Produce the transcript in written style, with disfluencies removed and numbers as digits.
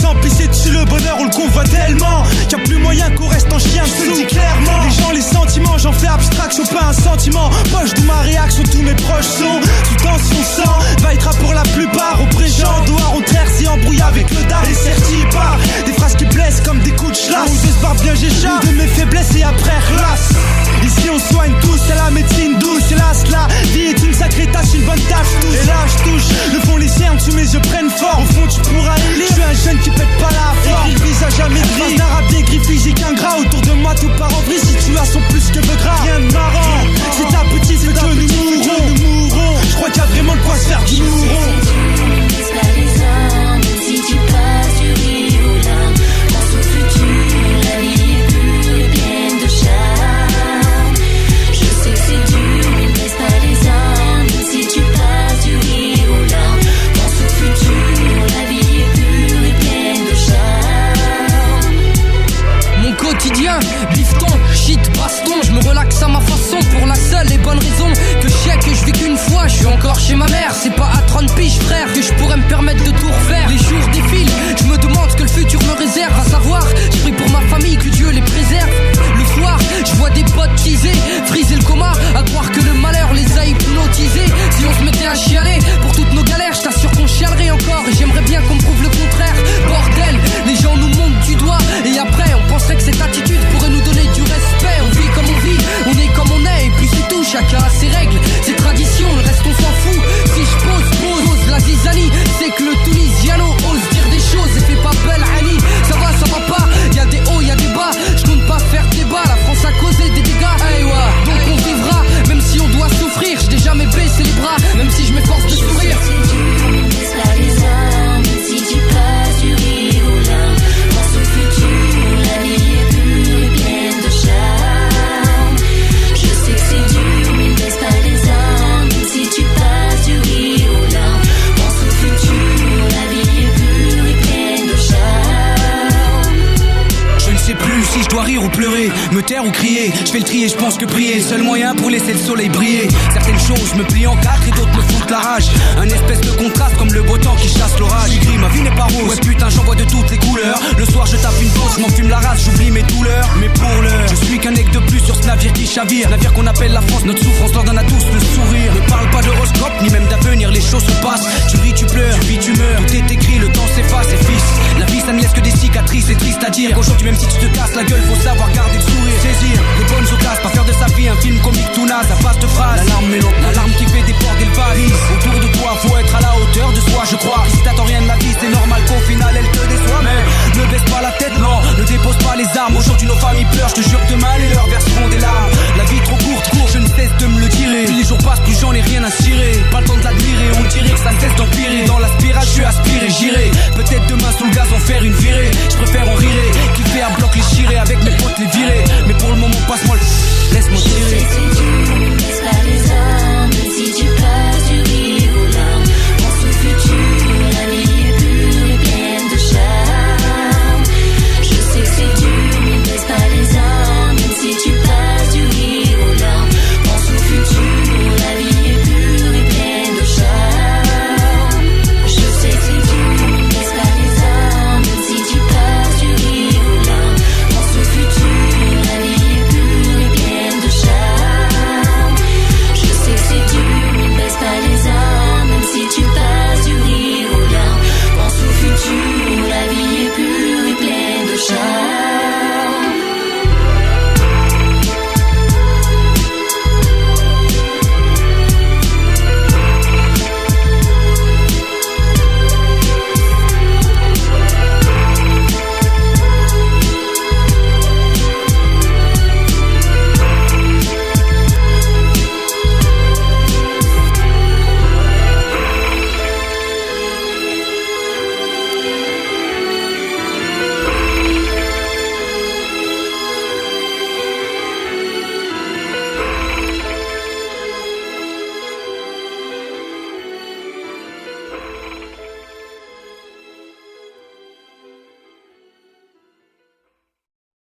s'emplisser dessus, le bonheur on le convoite tellement qu'il y a plus moyen qu'on reste en chien, je te le dis clairement. Les gens, les sentiments, j'en fais abstraction, pas un sentiment. Poche d'où ma réaction, tous mes proches sont sous tension sang. Va-y-tra pour la plupart, au présent, dehors on terre, si embrouille avec le dard. Et certi part, des phrases qui blessent comme des coups de chlasse. Ou de se barre bien j'échappe de mes faiblesses et après relasse. Ici on soigne tous, c'est la médecine douce. Hélas la vie est une sacrée tâche, une bonne tâche tous. Et là je touche, le fond les cernes sous mes yeux prennent fort. Au fond tu pourras élire, je suis un jeune qui pète pas la forme. Écrit le visage à mes gris, d'arabe des griffes physique un gras. Autour de moi tout part en vrille, situation plus que de gras. Rien de marrant, c'est ta petite fait que nous mourrons. Je crois qu'il y a vraiment de quoi se faire du mouron. Si tu passes du rire aux larmes, pense au futur, la vie est pure et pleine de charme. Je sais que c'est dur, mais ne baisse pas les armes. Si tu passes du rire aux larmes, pense au futur, la vie est pure et pleine de charme. Mon quotidien, bifton, shit, baston. Je me relaxe à ma façon pour la seule et bonne raison que je sais que je vis qu'une fois. Je suis encore chez ma mère, c'est pas à 30 piges frère que je pourrais me permettre de tout refaire. Les jours défilent, je me demande ce que le futur me réserve. À savoir, je prie pour ma famille, que Dieu les préserve. Le soir, je vois des potes teaser, friser le coma, à croire que le malheur les a hypnotisés. Si on se mettait à chialer pour toutes nos galères, je t'assure qu'on chialerait encore. Et j'aimerais bien qu'on me prouve le contraire. Bordel, les gens nous montent du doigt et après on penserait que cette attitude pourrait nous donner du respect. On vit comme on vit, on est comme on est et puis c'est tout. Chacun a ses règles, ses traditions, le reste on s'en fout. Si je pose la zizanie, c'est que le Tunisiano ose dire des choses et fait pas belle Annie. Ça va pas, y'a des hauts, y'a des bas. Je compte pas faire débat, la France a causé des dégâts. Hey, ouais. Donc on vivra, même si on doit souffrir. Je n'ai jamais baissé les bras, même si je m'efforce de sourire. C'est dur, ne baisse pas les armes. Si tu passes du rire aux larmes, pense au futur, la vie est pure et pleine de charme. Je sais que c'est dur, mais ne baisse pas les armes. Si tu passes du rire aux larmes, pense au futur, la vie est pure et pleine de charme. Je ne sais plus si je dois rire ou pleurer, me taire ou crier. Je fais le tri et je pense que prier est le seul moyen pour laisser le soleil briller. Certaines choses me plient en quatre et d'autres me foutent la rage. Un espèce de contraste comme le beau temps qui chasse l'orage. J'écris, ma vie n'est pas rose, ouais putain j'en vois de toutes les couleurs. Le soir je tape une pause, je m'enfume la race, j'oublie mes douleurs. Mais pour l'heure, je suis qu'un aigle de plus sur ce navire qui chavire. Navire qu'on appelle la France, notre souffrance leur donne à tous le sourire. Ne parle pas d'horoscope, ni même d'avenir, les choses se passent. Tu ris, tu pleures, tu vis, tu meurs. Tout est écrit, le temps s'efface et fils. La vie ça ne laisse que des cicatrices, c'est triste à dire. Qu'aujourd'hui même si tu te casses la gueule, faut savoir garder le sourire. Saisir les bonnes occasions, pas faire de sa vie un film comique tout naze. À vaste phrase, l'alarme qui fait des ports d'élevage. Autour de toi, faut être à la hauteur de soi, je crois. Si t'attends rien de la vie, c'est normal qu'au final elle te déçoit. Mais ne baisse pas la tête, non, ne dépose pas les armes. Aujourd'hui nos familles pleurent, je te jure que demain les leurs verseront des larmes. La vie trop courte, je ne cesse de me le tirer. Plus les jours passent, plus j'en ai rien à cirer. Pas le temps de l'admirer, on dirait que ça cesse d'empirer. Dans la